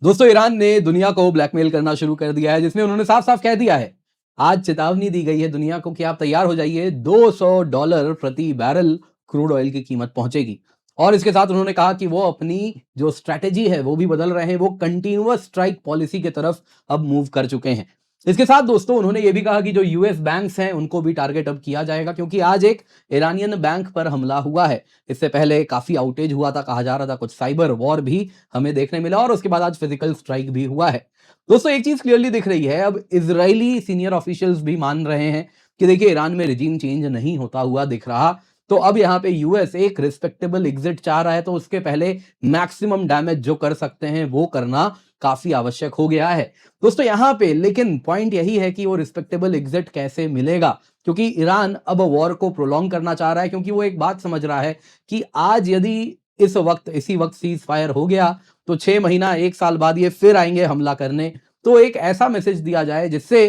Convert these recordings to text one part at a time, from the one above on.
दोस्तों ईरान ने दुनिया को ब्लैकमेल करना शुरू कर दिया है, जिसमें उन्होंने साफ-साफ कह दिया है। आज चेतावनी दी गई है दुनिया को कि आप तैयार हो जाइए, $200 प्रति बैरल क्रूड ऑयल की कीमत पहुंचेगी। और इसके साथ उन्होंने कहा कि वो अपनी जो स्ट्रैटेजी है वो भी बदल रहे हैं, वो कंटीन्यूअस स्ट्राइक पॉलिसी की तरफ अब मूव कर चुके हैं। इसके साथ दोस्तों उन्होंने ये भी कहा कि जो यूएस बैंक्स हैं उनको भी टारगेट अब किया जाएगा, क्योंकि आज एक ईरानियन बैंक पर हमला हुआ है। इससे पहले काफी आउटेज हुआ था, कहा जा रहा था कुछ साइबर वॉर भी हमें देखने मिला, और उसके बाद आज फिजिकल स्ट्राइक भी हुआ है। दोस्तों एक चीज क्लियरली दिख रही है, अब इजरायली सीनियर ऑफिशियल्स भी मान रहे हैं कि देखिए ईरान में रिजीम चेंज नहीं होता हुआ दिख रहा, तो अब यहाँ पे यूएस एक रिस्पेक्टेबल एग्जिट चाह रहा है, तो उसके पहले मैक्सिमम डैमेज जो कर सकते हैं वो करना काफी आवश्यक हो गया है। दोस्तों यहाँ पे लेकिन पॉइंट यही है कि वो रिस्पेक्टेबल एग्जिट कैसे मिलेगा, क्योंकि ईरान अब वॉर को प्रोलॉन्ग करना चाह रहा है, क्योंकि वो एक बात समझ रहा है कि आज यदि इसी वक्त सीज फायर हो गया तो 6 महीना 1 साल बाद ये फिर आएंगे हमला करने। तो एक ऐसा मैसेज दिया जाए जिससे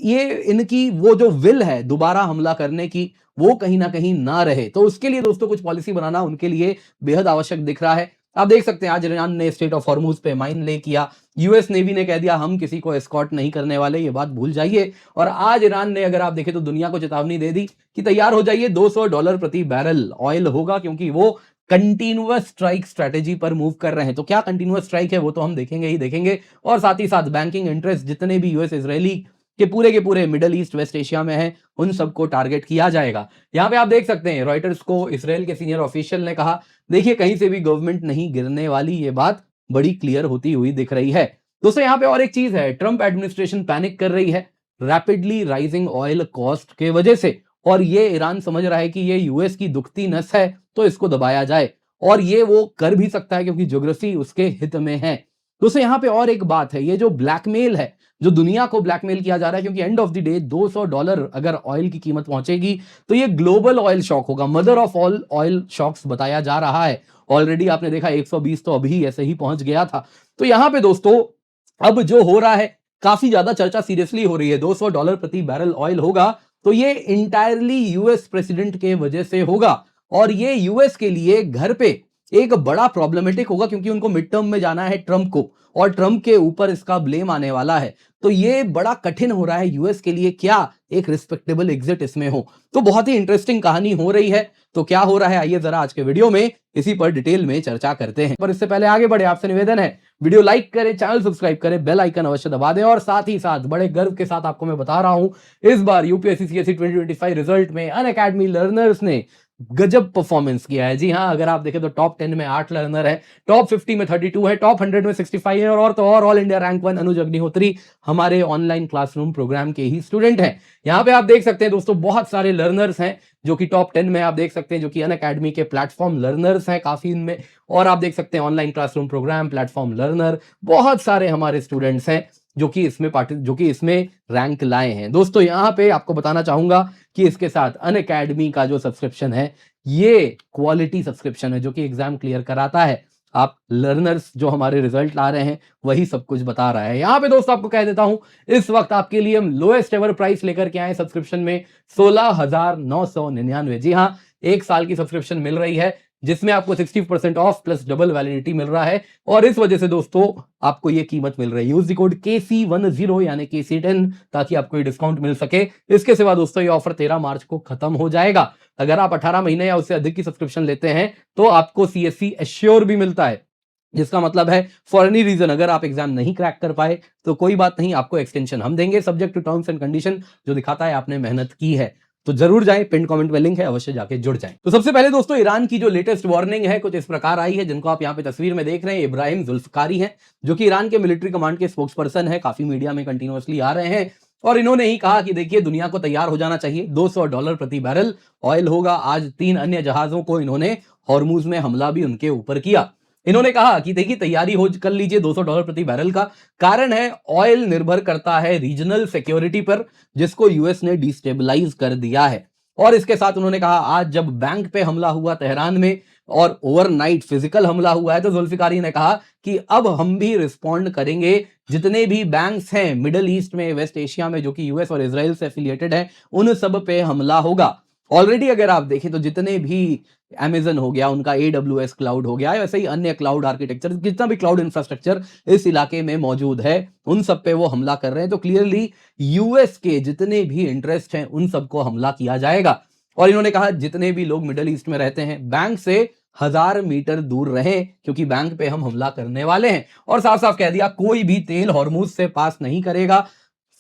ये इनकी वो जो विल है दोबारा हमला करने की, वो कहीं ना कहीं ना रहे। तो उसके लिए दोस्तों कुछ पॉलिसी बनाना उनके लिए बेहद आवश्यक दिख रहा है। आप देख सकते हैं आज ईरान ने स्टेट ऑफ हॉर्मुज पे माइन ले किया, यूएस नेवी ने कह दिया हम किसी को एस्कॉर्ट नहीं करने वाले, ये बात भूल जाइए। और आज ईरान ने अगर आप देखें तो दुनिया को चेतावनी दे दी कि तैयार हो जाइए, $200 प्रति बैरल ऑयल होगा, क्योंकि वो कंटिन्यूअस स्ट्राइक स्ट्रेटेजी पर मूव कर रहे हैं। तो क्या कंटिन्यूअस स्ट्राइक है वो तो हम देखेंगे ही देखेंगे, और साथ ही साथ बैंकिंग इंटरेस्ट जितने भी यूएस इजरायली के पूरे मिडल ईस्ट वेस्ट एशिया में हैं उन सबको टारगेट किया जाएगा। यहाँ पे आप देख सकते हैं रॉयटर्स को इसराइल के सीनियर ऑफिशियल ने कहा, देखिए कहीं से भी गवर्नमेंट नहीं गिरने वाली, ये बात बड़ी क्लियर होती हुई दिख रही है। दोस्तों यहाँ पे और एक चीज है, ट्रंप एडमिनिस्ट्रेशन पैनिक कर रही है रैपिडली राइजिंग ऑयल कॉस्ट के वजह से, और ये ईरान समझ रहा है कि ये यूएस की दुखती नस है तो इसको दबाया जाए, और ये वो कर भी सकता है क्योंकि ज्योग्राफी उसके हित में है। दोस्तों यहाँ पे और एक बात है, ये जो ब्लैकमेल है, जो दुनिया को ब्लैकमेल किया जा रहा है, क्योंकि एंड ऑफ द डे $200 अगर ऑयल की कीमत पहुंचेगी तो ये ग्लोबल ऑयल शॉक होगा, mother of all oil shocks बताया जा रहा है। ऑलरेडी आपने देखा 120 तो अभी ऐसे ही पहुंच गया था। तो यहां पे दोस्तों अब जो हो रहा है, काफी ज्यादा चर्चा सीरियसली हो रही है। $200 प्रति बैरल ऑयल होगा तो ये इंटायरली यूएस प्रेसिडेंट के वजह से होगा, और ये यूएस के लिए घर पे एक बड़ा प्रॉब्लमेटिक होगा, क्योंकि उनको मिड टर्म में जाना है ट्रंप को, और ट्रंप के ऊपर इसका ब्लेम आने वाला है। तो ये बड़ा कठिन हो रहा है यूएस के लिए, क्या एक रिस्पेक्टेबल एग्जिट इसमें हो। तो बहुत ही इंटरेस्टिंग कहानी हो रही है। तो क्या हो रहा है, आइए जरा आज के वीडियो में इसी पर डिटेल में चर्चा करते हैं। पर इससे पहले आगे बढ़े, आपसे निवेदन है वीडियो लाइक करें, चैनल सब्सक्राइब करें, बेल आइकन अवश्य दबा दें, और साथ ही साथ बड़े गर्व के साथ आपको मैं बता रहा हूं, इस बार यूपीएससी सीएससी 2025 रिजल्ट में अनअकैडमी लर्नर्स ने गजब परफॉर्मेंस किया है। जी हाँ, अगर आप देखें तो टॉप 10 में 8 लर्नर है, टॉप 50 में 32 है, टॉप 100 में 65 है, और तो और ऑल इंडिया रैंक 1 अनुज अग्निहोत्री हमारे ऑनलाइन क्लासरूम प्रोग्राम के ही स्टूडेंट हैं। यहाँ पे आप देख सकते हैं दोस्तों बहुत सारे लर्नर्स हैं जो कि टॉप 10 में आप देख सकते हैं, जो कि अनअकैडमी के प्लेटफॉर्म लर्नर्स हैं काफी इनमें, और आप देख सकते हैं online classroom program platform learner, बहुत सारे हमारे स्टूडेंट्स हैं जो कि इसमें रैंक लाए हैं। दोस्तों यहाँ पे आपको बताना चाहूंगा कि इसके साथ अनअकैडमी का जो सब्सक्रिप्शन है ये क्वालिटी सब्सक्रिप्शन है, जो कि एग्जाम क्लियर कराता है। आप लर्नर्स जो हमारे रिजल्ट ला रहे हैं वही सब कुछ बता रहा है। यहाँ पे दोस्तों आपको कह देता हूं, इस वक्त आपके लिए हम लोएस्ट एवर प्राइस लेकर के आए सब्सक्रिप्शन में 16,999। जी हाँ, 1 साल की सब्सक्रिप्शन मिल रही है, जिसमें आपको 60% ऑफ प्लस डबल वैलिडिटी मिल रहा है, और इस वजह से दोस्तों आपको ये कीमत मिल रही है। यूज द कोड KC10 यानी KC10 ताकि आपको ये डिस्काउंट मिल सके। इसके सिवा दोस्तों ये ऑफर 13 मार्च को खत्म हो जाएगा। अगर आप 18 महीने या उससे अधिक की सब्सक्रिप्शन लेते हैं तो आपको CSC एश्योर भी मिलता है, जिसका मतलब है फॉर एनी रीजन अगर आप एग्जाम नहीं क्रैक कर पाए तो कोई बात नहीं, आपको एक्सटेंशन हम देंगे subject to terms and condition, जो दिखाता है आपने मेहनत की है। तो जरूर जाएं, पिन कमेंट में लिंक है, अवश्य जाके जुड़ जाएं। तो सबसे पहले दोस्तों ईरान की जो लेटेस्ट वार्निंग है कुछ इस प्रकार आई है, जिनको आप यहाँ पे तस्वीर में देख रहे हैं, इब्राहिम जुल्फकारी हैं, जो कि ईरान के मिलिट्री कमांड के स्पोक्स पर्सन है, काफी मीडिया में कंटिन्यूअसली आ रहे हैं, और इन्होंने ही कहा कि देखिए दुनिया को तैयार हो जाना चाहिए, $200 प्रति बैरल ऑयल होगा। आज 3 अन्य जहाजों को इन्होंने हॉर्मुज में हमला भी उनके ऊपर किया। इन्होंने कहा कि देखिए तैयारी हो कर लीजिए $200 प्रति बैरल का, कारण है ऑयल निर्भर करता है रीजनल सिक्योरिटी पर, जिसको यूएस ने डिस्टेबलाइज कर दिया है। और इसके साथ उन्होंने कहा आज जब बैंक पे हमला हुआ तेहरान में और ओवरनाइट फिजिकल हमला हुआ है, तो जुल्फिकारी ने कहा कि अब हम भी रिस्पॉन्ड करेंगे, जितने भी बैंक्स हैं मिडल ईस्ट में वेस्ट एशिया में जो कि यूएस और इजराइल से एफिलिएटेड है, उन सब पे हमला होगा। ऑलरेडी अगर आप देखें तो जितने भी अमेजन हो गया, उनका AWS क्लाउड हो गया, वैसे ही अन्य क्लाउड आर्किटेक्चर, जितना भी क्लाउड इंफ्रास्ट्रक्चर इस इलाके में मौजूद है, उन सब पे वो हमला कर रहे हैं। तो क्लियरली यूएस के जितने भी इंटरेस्ट हैं उन सबको हमला किया जाएगा। और इन्होंने कहा जितने भी लोग मिडिल ईस्ट में रहते हैं बैंक से 1000 मीटर दूर रहें, क्योंकि बैंक पे हम हमला करने वाले हैं। और साफ साफ कह दिया कोई भी तेल हॉर्मुज से पास नहीं करेगा,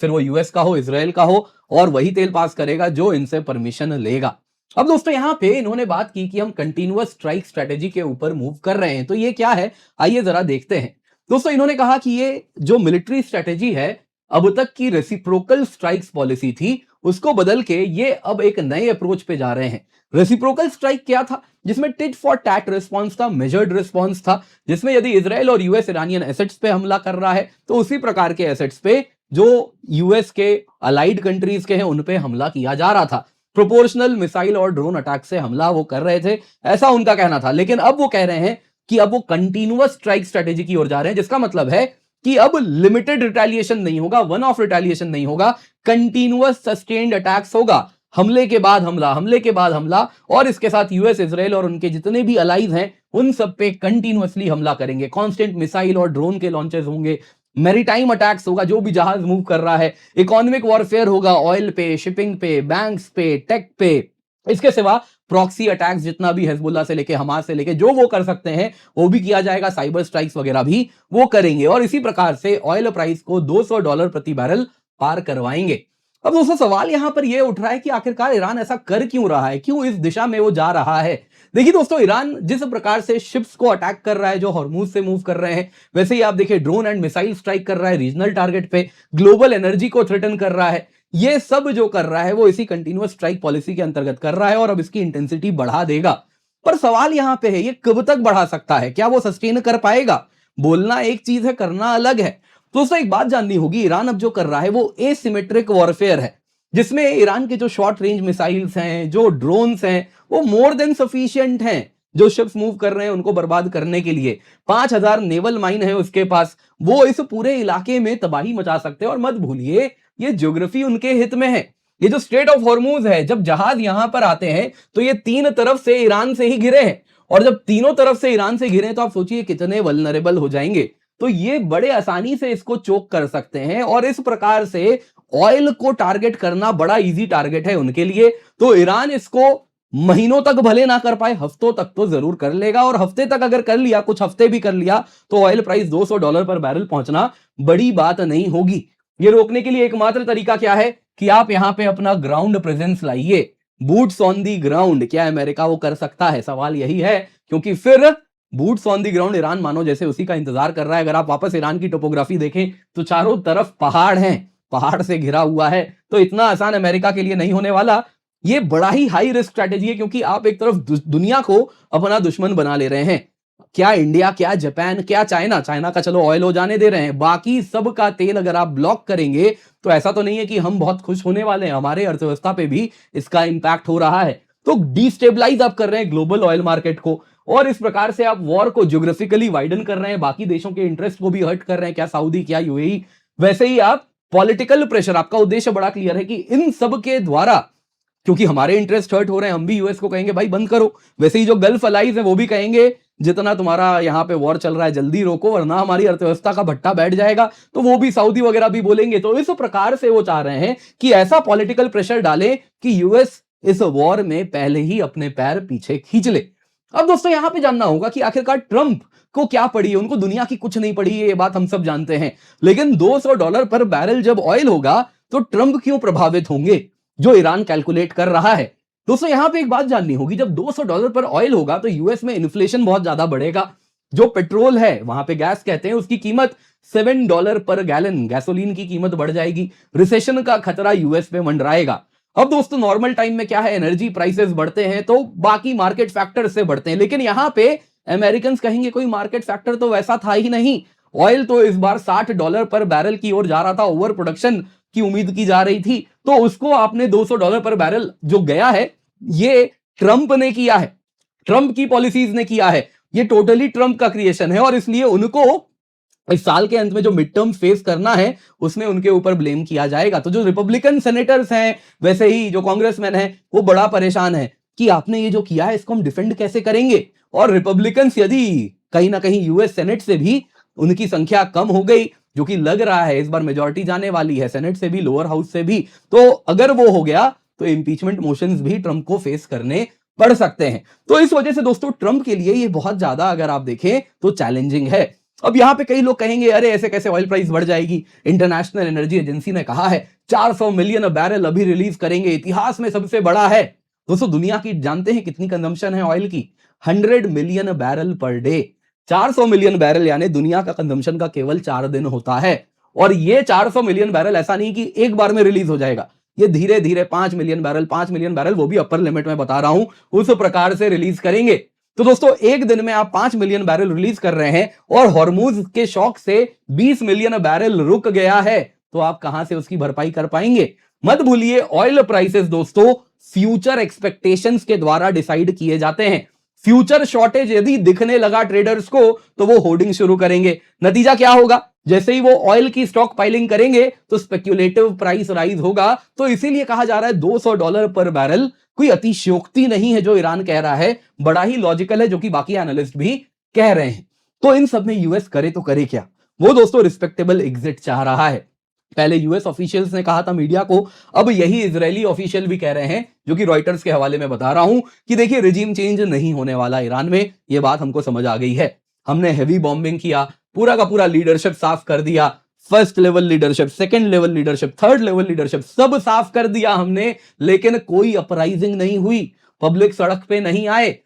फिर वो यूएस का हो, इजराइल का हो, और वही तेल पास करेगा जो इनसे परमिशन लेगा। अब दोस्तों यहां पे इन्होंने बात की कि हम कंटिन्यूअस स्ट्राइक स्ट्रेटेजी के ऊपर मूव कर रहे हैं, तो ये क्या है आइए जरा देखते हैं। दोस्तों इन्होंने कहा कि ये जो मिलिट्री स्ट्रेटेजी है, अब तक की रेसिप्रोकल स्ट्राइक्स पॉलिसी थी, उसको बदल के ये अब एक नए अप्रोच पे जा रहे हैं। रेसिप्रोकल स्ट्राइक क्या था? जिसमें टिट फॉर टैट रिस्पॉन्स था, मेजर्ड रिस्पॉन्स था, जिसमें यदि इजराइल और यूएस ईरानियन एसेट्स पे हमला कर रहा है तो उसी प्रकार के एसेट्स पे जो यूएस के अलाइड कंट्रीज के हैं उन पे हमला किया जा रहा था। प्रोपोर्शनल मिसाइल और ड्रोन अटैक से हमला वो कर रहे थे, ऐसा उनका कहना था। लेकिन अब वो कह रहे हैं कि अब वो कंटिन्यूअस स्ट्राइक स्ट्रेटेजी की ओर जा रहे हैं, जिसका मतलब है कि अब लिमिटेड रिटेलिएशन नहीं होगा, वन ऑफ रिटेलिएशन नहीं होगा, कंटिन्यूअस सस्टेन्ड अटैक्स होगा, हमले के बाद हमला, हमले के बाद हमला, और इसके साथ यूएस, इजराइल और उनके जितने भी अलाइज हैं उन सब पे कंटिन्यूअसली हमला करेंगे। कांस्टेंट मिसाइल और ड्रोन के लॉन्चेस होंगे, मैरीटाइम अटैक्स होगा, जो भी जहाज मूव कर रहा है, इकोनॉमिक वॉरफेयर होगा, ऑयल पे, शिपिंग पे, बैंक्स पे, टेक पे। इसके सिवा प्रॉक्सी अटैक्स जितना भी हिजबुल्लाह से लेके हमास से लेके जो वो कर सकते हैं वो भी किया जाएगा, साइबर स्ट्राइक्स वगैरह भी वो करेंगे, और इसी प्रकार से ऑयल प्राइस को $200 प्रति बैरल पार करवाएंगे। अब दोस्तों सवाल यहां पर यह उठ रहा है कि आखिरकार ईरान ऐसा कर क्यों रहा है, क्यों इस दिशा में वो जा रहा है। देखिए दोस्तों, ईरान जिस प्रकार से शिप्स को अटैक कर रहा है जो हॉर्मुज से मूव कर रहे हैं, वैसे ही आप देखिए ड्रोन एंड मिसाइल स्ट्राइक कर रहा है रीजनल टारगेट पे, ग्लोबल एनर्जी को थ्रेटन कर रहा है, ये सब जो कर रहा है वो इसी कंटिन्यूअस स्ट्राइक पॉलिसी के अंतर्गत कर रहा है, और अब इसकी इंटेंसिटी बढ़ा देगा। पर सवाल यहां पे है ये कब तक बढ़ा सकता है, क्या वो सस्टेन कर पाएगा? बोलना एक चीज है, करना अलग है। दोस्तों एक बात जाननी होगी, ईरान अब जो कर रहा है वो एसिमेट्रिक वॉरफेयर है, जिसमें ईरान के जो शॉर्ट रेंज मिसाइल्स हैं, जो ड्रोन्स हैं, वो मोर देन सफिशिएंट हैं जो शिप्स मूव कर रहे हैं उनको बर्बाद करने के लिए। 5000 नेवल माइन है उसके पास, वो इस पूरे इलाके में तबाही मचा सकते हैं। और मत भूलिए ये ज्योग्राफी उनके हित में है। ये जो स्ट्रेट ऑफ हॉर्मुज है, जब जहाज यहां पर आते हैं तो ये तीन तरफ से ईरान से ही घिरे हैं, और जब तीनों तरफ से ईरान से घिरे तो आप सोचिए कितने वल्नरेबल हो जाएंगे। तो ये बड़े आसानी से इसको चोक कर सकते हैं, और इस प्रकार से ऑयल को टारगेट करना बड़ा इजी टारगेट है उनके लिए। तो ईरान इसको महीनों तक भले ना कर पाए, हफ्तों तक तो जरूर कर लेगा, और हफ्ते तक अगर कर लिया, कुछ हफ्ते भी कर लिया, तो ऑयल प्राइस $200 पर बैरल पहुंचना बड़ी बात नहीं होगी। ये रोकने के लिए एकमात्र तरीका क्या है कि आप यहां पे अपना ग्राउंड प्रेजेंस लाइए, बूट्स ऑन दी ग्राउंड। क्या अमेरिका वो कर सकता है? सवाल यही है, क्योंकि फिर boots on the ground Iran मानो जैसे उसी का इंतजार कर रहा है। अगर आप वापस ईरान की टोपोग्राफी देखें तो चारों तरफ पहाड़ हैं, पहाड़ से घिरा हुआ है, तो इतना आसान अमेरिका के लिए नहीं होने वाला। ये बड़ा ही हाई रिस्क स्ट्रेटेजी है, क्योंकि आप एक तरफ दुनिया को अपना दुश्मन बना ले रहे हैं। क्या इंडिया, क्या जापान, क्या चाइना, चाइना का चलो ऑयल हो जाने दे रहे हैं, बाकी सब का तेल अगर आप ब्लॉक करेंगे तो ऐसा तो नहीं है कि हम बहुत खुश होने वाले हैं, हमारे अर्थव्यवस्था पे भी इसका इंपैक्ट हो रहा है। तो डिस्टेबलाइज आप कर रहे हैं ग्लोबल ऑयल मार्केट को, और इस प्रकार से आप वॉर को ज्योग्राफिकली वाइडन कर रहे हैं, बाकी देशों के इंटरेस्ट को भी हर्ट कर रहे हैं, क्या सऊदी, क्या यूएई। वैसे ही आप पॉलिटिकल प्रेशर, आपका उद्देश्य बड़ा क्लियर है कि इन सब के द्वारा, क्योंकि हमारे इंटरेस्ट हर्ट हो रहे हैं, हम भी यूएस को कहेंगे भाई बंद करो, वैसे ही जो गल्फ अलाइज है वो भी कहेंगे जितना तुम्हारा यहां पे वॉर चल रहा है जल्दी रोको, वरना हमारी अर्थव्यवस्था का भट्टा बैठ जाएगा, तो वो भी सऊदी वगैरह भी बोलेंगे। तो इस प्रकार से वो चाह रहे हैं कि ऐसा पॉलिटिकल प्रेशर डाले कि यूएस इस वॉर में पहले ही अपने पैर पीछे खींच ले। अब दोस्तों यहां पे जानना होगा कि आखिरकार ट्रंप को क्या पड़ी है, उनको दुनिया की कुछ नहीं पड़ी है, ये बात हम सब जानते हैं। लेकिन $200 पर बैरल जब ऑयल होगा तो ट्रंप क्यों प्रभावित होंगे, जो ईरान कैलकुलेट कर रहा है। दोस्तों यहां पे एक बात जाननी होगी, जब $200 पर ऑयल होगा तो यूएस में इन्फ्लेशन बहुत ज्यादा बढ़ेगा। जो पेट्रोल है, वहां पे गैस कहते हैं, उसकी कीमत $7 पर गैलन, गैसोलीन की कीमत बढ़ जाएगी। रिसेशन का खतरा यूएस पे मंडराएगा। अब दोस्तों नॉर्मल टाइम में क्या है, एनर्जी प्राइसेस बढ़ते हैं तो बाकी मार्केट फैक्टर से बढ़ते हैं, लेकिन यहां पे अमेरिकन कहेंगे कोई मार्केट फैक्टर तो वैसा था ही नहीं। ऑयल तो इस बार $60 पर बैरल की ओर जा रहा था, ओवर प्रोडक्शन की उम्मीद की जा रही थी, तो उसको आपने $200 पर बैरल जो गया है, ये ट्रंप ने किया है, ट्रंप की पॉलिसीज ने किया है, ये टोटली ट्रंप का क्रिएशन है, और इसलिए उनको इस साल के अंत में जो मिड टर्म फेस करना है उसमें उनके ऊपर ब्लेम किया जाएगा। तो जो रिपब्लिकन सेनेटर्स हैं, वैसे ही जो कांग्रेसमैन हैं, वो बड़ा परेशान है। कि आपने ये जो किया है इसको हम डिफेंड कैसे करेंगे। और रिपब्लिकन्स यदि कहीं ना कहीं यूएस सेनेट से भी उनकी संख्या कम हो गई, जो कि लग रहा है इस बार मेजॉरिटी जाने वाली है सेनेट से भी, लोअर हाउस से भी, तो अगर वो हो गया तो इंपीचमेंट मोशंस भी ट्रंप को फेस करने पड़ सकते हैं। तो इस वजह से दोस्तों ट्रंप के लिए ये बहुत ज्यादा, अगर आप देखें तो चैलेंजिंग है। अब यहां पे कई लोग कहेंगे अरे ऐसे कैसे ऑयल प्राइस बढ़ जाएगी, इंटरनेशनल एनर्जी एजेंसी ने कहा है 400 मिलियन बैरल अभी रिलीज करेंगे, इतिहास में सबसे बड़ा है। दोस्तों दुनिया की जानते हैं कितनी कंजम्पशन है ऑयल की? 100 million barrel per day. 400 million barrel यानी दुनिया का कंजम्पशन का केवल 4 दिन होता है। और ये 400 मिलियन बैरल ऐसा नहीं कि एक बार में रिलीज हो जाएगा, ये धीरे धीरे 5 मिलियन बैरल 5 मिलियन बैरल, वो भी अपर लिमिट में बता रहा हूं, उस प्रकार से रिलीज करेंगे। तो दोस्तों एक दिन में आप 5 मिलियन बैरल रिलीज कर रहे हैं और हॉर्मूज के शॉक से 20 मिलियन बैरल रुक गया है, तो आप कहां से उसकी भरपाई कर पाएंगे? मत भूलिए ऑयल प्राइसेस दोस्तों फ्यूचर एक्सपेक्टेशंस के द्वारा डिसाइड किए जाते हैं। फ्यूचर शॉर्टेज यदि दिखने लगा ट्रेडर्स को तो वो होर्डिंग शुरू करेंगे। नतीजा क्या होगा? जैसे ही वो ऑयल की स्टॉक पाइलिंग करेंगे तो स्पेक्युलेटिव प्राइस राइज होगा। तो इसीलिए कहा जा रहा है $200 पर बैरल कोई अतिशयोक्ति नहीं है जो ईरान कह रहा है, बड़ा ही लॉजिकल है, जो कि बाकी एनालिस्ट भी कह रहे हैं। तो इन सब में यूएस करे तो करे क्या? वो दोस्तों रिस्पेक्टेबल एग्जिट चाह रहा है। पहले यूएस ऑफिशियल्स ने कहा था मीडिया को, अब यही इजरायली ऑफिशियल भी कह रहे हैं, जो कि रॉयटर्स के हवाले में बता रहा हूं, कि देखिए रिजीम चेंज नहीं होने वाला ईरान में, ये बात हमको समझ आ गई है। हमने हेवी बॉम्बिंग किया, पूरा का पूरा लीडरशिप साफ कर दिया, first level leadership, second level leadership, third level leadership सब साफ कर दिया हमने, लेकिन कोई अपराइजिंग नहीं हुई, पब्लिक सड़क पे नहीं आए।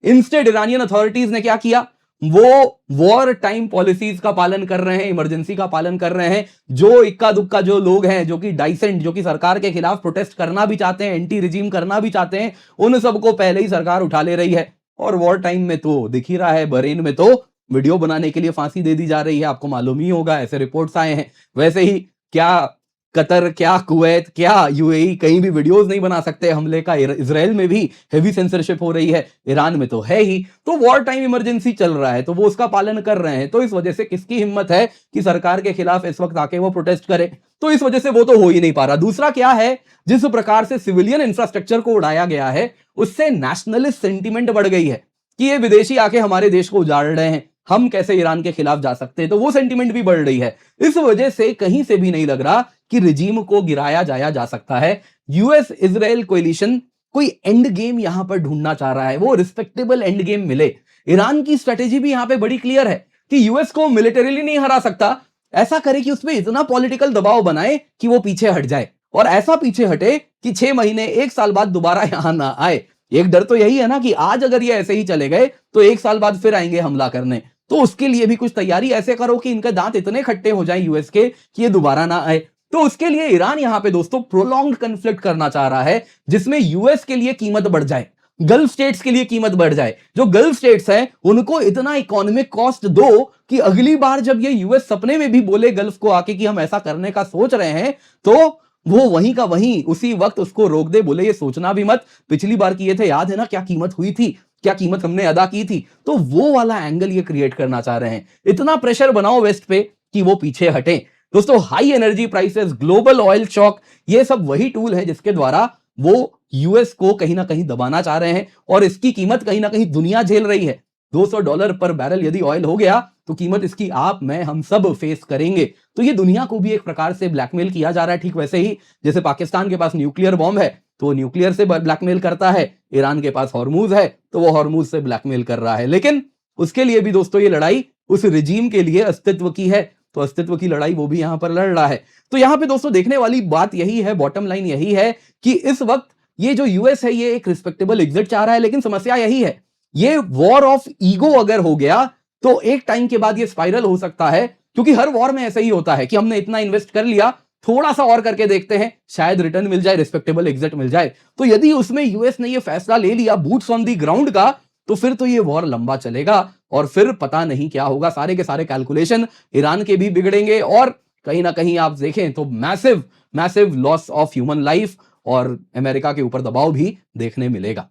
इंस्टेड ईरानियन अथॉरिटीज ने क्या किया? वो वॉर टाइम पॉलिसीज का पालन कर रहे हैं, इमरजेंसी का पालन कर रहे हैं। जो इक्का दुक्का जो लोग हैं, जो कि डाइसेंट, जो कि सरकार के खिलाफ प्रोटेस्ट करना भी चाहते हैं, एंटी रिजीम करना भी चाहते हैं, उन सबको पहले ही सरकार उठा ले रही है। और वॉर टाइम में तो दिख ही रहा है, बहरीन में तो वीडियो बनाने के लिए फांसी दे दी जा रही है, आपको मालूम ही होगा, ऐसे रिपोर्ट्स आए हैं। वैसे ही क्या कतर, क्या कुवैत, क्या यूएई कहीं भी वीडियोस नहीं बना सकते हमले का। इजराइल में भी हेवी सेंसरशिप हो रही है, ईरान में तो है ही। तो वॉर टाइम इमरजेंसी चल रहा है तो वो उसका पालन कर रहे हैं। तो इस वजह से किसकी हिम्मत है कि सरकार के खिलाफ इस वक्त आके वो प्रोटेस्ट करे? तो इस वजह से वो तो हो ही नहीं पा रहा। दूसरा क्या है, जिस प्रकार से सिविलियन इंफ्रास्ट्रक्चर को उड़ाया गया है, उससे नेशनलिस्ट सेंटीमेंट बढ़ गई है कि ये विदेशी आके हमारे देश को उजाड़ रहे हैं, हम कैसे ईरान के खिलाफ जा सकते हैं। तो वो सेंटीमेंट भी बढ़ रही है। इस वजह से कहीं से भी नहीं लग रहा कि रिजीम को गिराया जाया जा सकता है। यूएस इजराइल कोएलिशन कोई एंड गेम यहां पर ढूंढना चाह रहा है, वो रिस्पेक्टेबल एंड गेम मिले। ईरान की स्ट्रेटेजी भी यहां पे बड़ी क्लियर है कि यूएस को मिलिटरीली नहीं हरा सकता, ऐसा करे कि उसमें इतना पॉलिटिकल दबाव बनाए कि वो पीछे हट जाए, और ऐसा पीछे हटे कि 6 महीने 1 साल बाद दोबारा यहां ना आए। एक डर तो यही है ना कि आज अगर ये ऐसे ही चले गए तो 1 साल बाद फिर आएंगे हमला करने। तो उसके लिए भी कुछ तैयारी ऐसे करो कि इनके दांत इतने खट्टे हो जाएं यूएस के कि ये दोबारा ना आए। तो उसके लिए ईरान यहां पे दोस्तों प्रोलॉन्ग्ड कन्फ्लिक्ट करना चाह रहा है, जिसमें यूएस के लिए कीमत बढ़ जाए, गल्फ स्टेट्स के लिए कीमत बढ़ जाए। जो गल्फ स्टेट्स हैं उनको इतना इकोनॉमिक कॉस्ट दो कि अगली बार जब ये यूएस सपने में भी बोले गल्फ को आके कि हम ऐसा करने का सोच रहे हैं, तो वो वहीं का वहीं उसी वक्त उसको रोक दे, बोले ये सोचना भी मत, पिछली बार किए थे याद है ना, क्या कीमत हुई थी, क्या कीमत हमने अदा की थी। तो वो वाला एंगल ये क्रिएट करना चाह रहे हैं। इतना प्रेशर बनाओ वेस्ट पे कि वो पीछे हटे। दोस्तों high energy prices, global oil shock, ये सब वही टूल है जिसके द्वारा वो यूएस को कहीं ना कहीं दबाना चाह रहे हैं, और इसकी कीमत कहीं ना कहीं दुनिया झेल रही है। $200 पर बैरल यदि ऑयल हो गया तो कीमत इसकी आप, मैं, हम सब फेस करेंगे। तो ये दुनिया को भी एक प्रकार से ब्लैकमेल किया जा रहा है। ठीक वैसे ही जैसे पाकिस्तान के पास न्यूक्लियर बॉम्ब है तो वो न्यूक्लियर से ब्लैकमेल करता है, ईरान के पास हॉर्मूज है तो वो हॉर्मूज से ब्लैकमेल कर रहा है। लेकिन उसके लिए भी दोस्तों ये लड़ाई उस रिजीम के लिए अस्तित्व की है, तो अस्तित्व की लड़ाई वो भी यहां पर लड़ रहा है। तो यहां पे दोस्तों देखने वाली बात यही है, बॉटम लाइन यही है कि इस वक्त ये जो यूएस है ये एक रिस्पेक्टेबल एग्जिट चाह रहा है, लेकिन समस्या यही है, ये वॉर ऑफ ईगो अगर हो गया तो एक टाइम के बाद ये स्पाइरल हो सकता है। क्योंकि हर वॉर में ऐसा ही होता है कि हमने इतना इन्वेस्ट कर लिया, थोड़ा सा और करके देखते हैं, शायद रिटर्न मिल जाए, रिस्पेक्टेबल एग्जिट मिल जाए। तो यदि उसमें यूएस ने ये फैसला ले लिया बूट्स ऑन दी ग्राउंड का, तो फिर तो ये वॉर लंबा चलेगा और फिर पता नहीं क्या होगा। सारे के सारे कैलकुलेशन ईरान के भी बिगड़ेंगे, और कहीं ना कहीं आप देखें तो massive massive loss of human life और अमेरिका के ऊपर दबाव भी देखने मिलेगा।